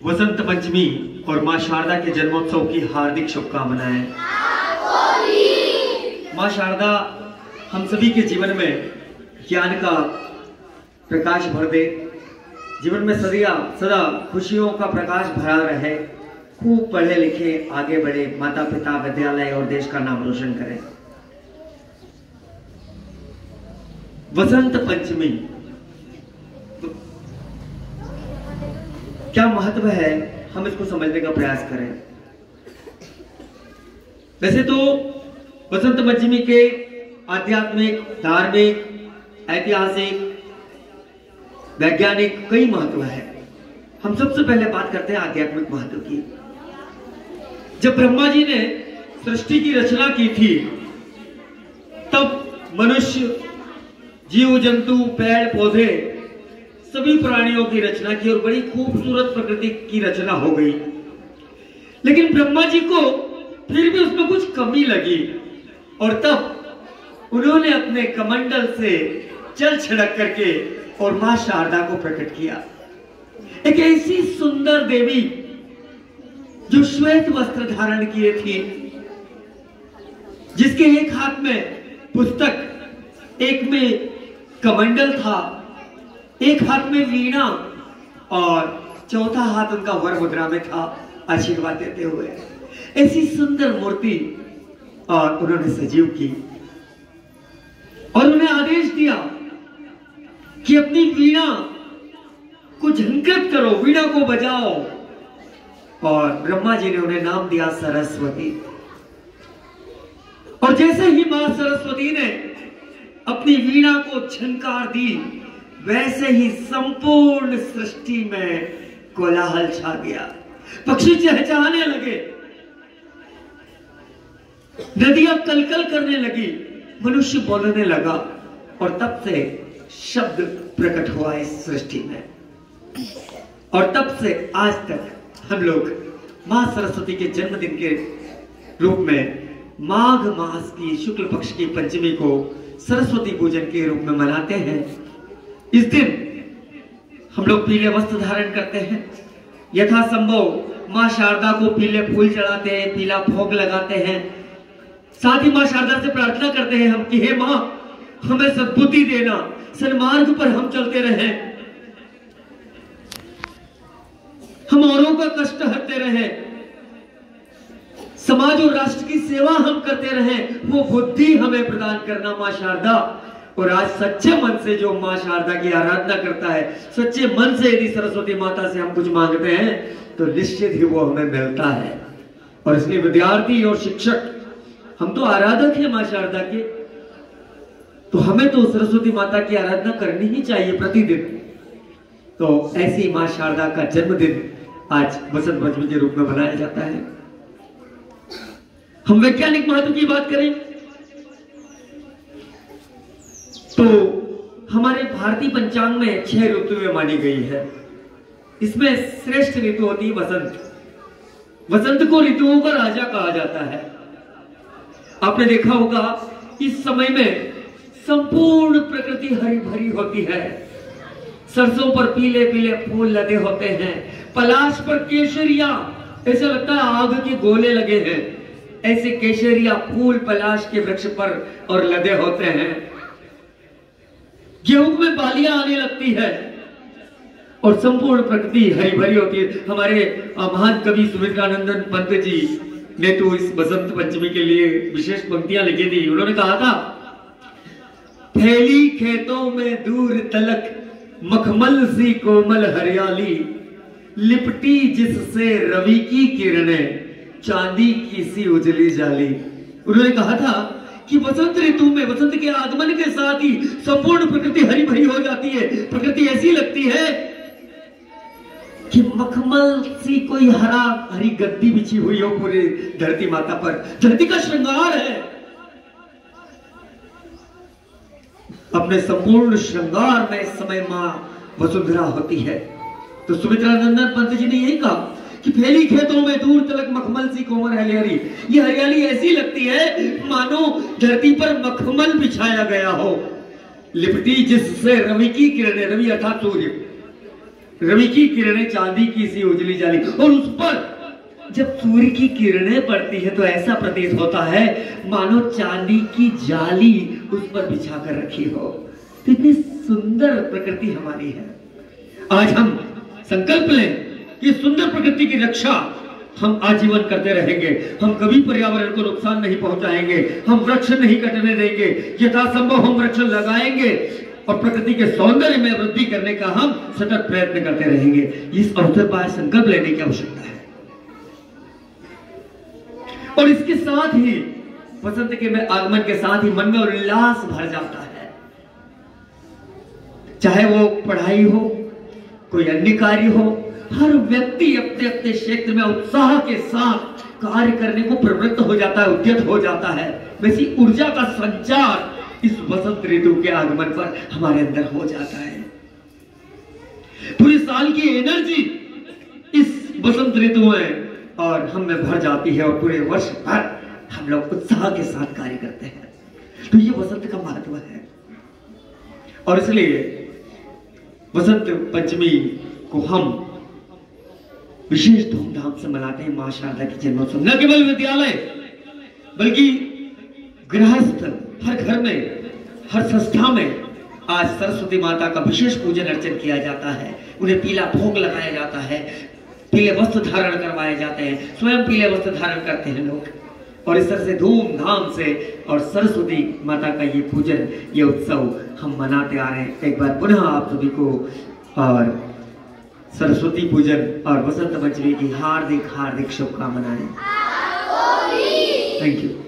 वसंत पंचमी और मां शारदा के जन्मोत्सव की हार्दिक शुभकामनाएं। मां शारदा हम सभी के जीवन में ज्ञान का प्रकाश भर दे, जीवन में सदा खुशियों का प्रकाश भरा रहे, खूब पढ़े लिखे आगे बढ़े, माता पिता विद्यालय और देश का नाम रोशन करें। वसंत पंचमी क्या महत्व है, हम इसको समझने का प्रयास करें। वैसे तो वसंत पंचमी के आध्यात्मिक, धार्मिक, ऐतिहासिक, वैज्ञानिक कई महत्व है। हम सबसे पहले बात करते हैं आध्यात्मिक महत्व की। जब ब्रह्मा जी ने सृष्टि की रचना की थी, तब मनुष्य, जीव जंतु, पेड़ पौधे, सभी प्राणियों की रचना की और बड़ी खूबसूरत प्रकृति की रचना हो गई। लेकिन ब्रह्मा जी को फिर भी उसमें कुछ कमी लगी और तब उन्होंने अपने कमंडल से जल छिड़क करके और मां शारदा को प्रकट किया। एक ऐसी सुंदर देवी जो श्वेत वस्त्र धारण किए थी, जिसके एक हाथ में पुस्तक, एक में कमंडल था, एक हाथ में वीणा और चौथा हाथ उनका वर मुद्रा में था, आशीर्वाद देते हुए। ऐसी सुंदर मूर्ति और उन्होंने सजीव की और उन्हें आदेश दिया कि अपनी वीणा को झंकृत करो, वीणा को बजाओ। और ब्रह्मा जी ने उन्हें नाम दिया सरस्वती। और जैसे ही मां सरस्वती ने अपनी वीणा को झंकार दी, वैसे ही संपूर्ण सृष्टि में कोलाहल छा गया। पक्षी चहचहाने लगे, नदियां कलकल करने लगी, मनुष्य बोलने लगा और तब से शब्द प्रकट हुआ इस सृष्टि में। और तब से आज तक हम लोग मां सरस्वती के जन्मदिन के रूप में माघ मास की शुक्ल पक्ष की पंचमी को सरस्वती पूजन के रूप में मनाते हैं। इस दिन हम लोग पीले वस्त्र धारण करते हैं, यथासंभव मां शारदा को पीले फूल चढ़ाते हैं, पीला भोग लगाते हैं। साथ ही मां शारदा से प्रार्थना करते हैं हम कि हे मां, हमें सद्बुद्धि देना, सन्मार्ग पर हम चलते रहें, हम औरों का कष्ट हरते रहें, समाज और राष्ट्र की सेवा हम करते रहें, वो बुद्धि हमें प्रदान करना मां शारदा। और आज सच्चे मन से जो मां शारदा की आराधना करता है, सच्चे मन से यदि सरस्वती माता से हम कुछ मांगते हैं तो निश्चित ही वो हमें मिलता है। और इसलिए विद्यार्थी और शिक्षक हम तो आराधक हैं मां शारदा के, तो हमें तो सरस्वती माता की आराधना करनी ही चाहिए प्रतिदिन। तो ऐसी मां शारदा का जन्मदिन आज वसंत पंचमी के रूप में मनाया जाता है। हम वैज्ञानिक महत्व की बात करें तो हमारे भारतीय पंचांग में 6 ऋतुएं मानी गई है। इसमें श्रेष्ठ ऋतु होती है वसंत। वसंत को ऋतुओं का राजा कहा जाता है। आपने देखा होगा इस समय में संपूर्ण प्रकृति हरी भरी होती है। सरसों पर पीले पीले फूल लदे होते हैं, पलाश पर केसरिया, ऐसा लगता है आग के गोले लगे हैं। ऐसे केसरिया फूल पलाश के वृक्ष पर और लदे होते हैं। गेहूं में बालियां आने लगती है और संपूर्ण प्रकृति हरी भरी होती है। हमारे महान कवि सुमित्रानंदन पंत जी ने तो इस बसंत पंचमी के लिए विशेष पंक्तियां लिखी थी। उन्होंने कहा था, फैली खेतों में दूर तलक मखमल सी कोमल हरियाली, लिपटी जिससे रवि की किरणें, चांदी की सी उजली जाली। उन्होंने कहा था कि वसंत ऋतु में, वसंत के आगमन के साथ ही संपूर्ण प्रकृति हरी भरी हो जाती है। प्रकृति ऐसी लगती है कि मखमल सी कोई हरी गद्दी बिछी हुई हो पूरी धरती माता पर। धरती का श्रृंगार है, अपने संपूर्ण श्रृंगार में इस समय मां वसुंधरा होती है। तो सुमित्रानंदन पंत जी ने यही कहा कि फैली खेतों में दूर तलक मखमल सी कोमल हरियाली। ये हरियाली ऐसी लगती है मानो धरती पर मखमल बिछाया गया हो, लिपटी जिससे रवि की किरणें, रवि अर्थात सूर्य, रवि की किरणें चांदी की सी उजली जाली, और उस पर जब सूर्य की किरणें पड़ती है तो ऐसा प्रतीत होता है मानो चांदी की जाली उस पर बिछा कर रखी हो। तो इतनी सुंदर प्रकृति हमारी है। आज हम संकल्प लें कि सुंदर प्रकृति की रक्षा हम आजीवन करते रहेंगे। हम कभी पर्यावरण को नुकसान नहीं पहुंचाएंगे, हम वृक्ष नहीं कटने देंगे, यथासंभव हम वृक्ष लगाएंगे और प्रकृति के सौंदर्य में वृद्धि करने का हम सतत प्रयत्न करते रहेंगे। इस अवसर पर संकल्प लेने की आवश्यकता है। और इसके साथ ही वसंत के में आगमन के साथ ही मन में उल्लास भर जाता है। चाहे वो पढ़ाई हो, कोई अन्य कार्य हो, हर व्यक्ति अपने अपने क्षेत्र में उत्साह के साथ कार्य करने को प्रवृत्त हो जाता है, उद्यत हो जाता है। वैसी ऊर्जा का संचार इस वसंत ऋतु के आगमन पर हमारे अंदर हो जाता है। पूरे साल की एनर्जी इस वसंत ऋतु में और हम में भर जाती है और पूरे वर्ष भर हम लोग उत्साह के साथ कार्य करते हैं। तो ये वसंत का महत्व है। और इसलिए वसंत पंचमी को हम विशेष धूमधाम से मनाते हैं। मां शारदा की जन्मोत्सव न केवल विद्यालय बल्कि गृहस्थ हर घर में, हर संस्था में आज सरस्वती माता का विशेष पूजन अर्चन किया जाता है। उन्हें पीला भोग लगाया जाता है, पीले वस्त्र धारण करवाए जाते हैं, स्वयं पीले वस्त्र धारण करते हैं लोग। और इस तरह से धूमधाम से और सरस्वती माता का ये पूजन, ये उत्सव हम मनाते आ रहे हैं। एक बार पुनः आप सभी को और सरस्वती पूजन और वसंत पंचमी की हार्दिक हार्दिक शुभकामनाएं। Thank you.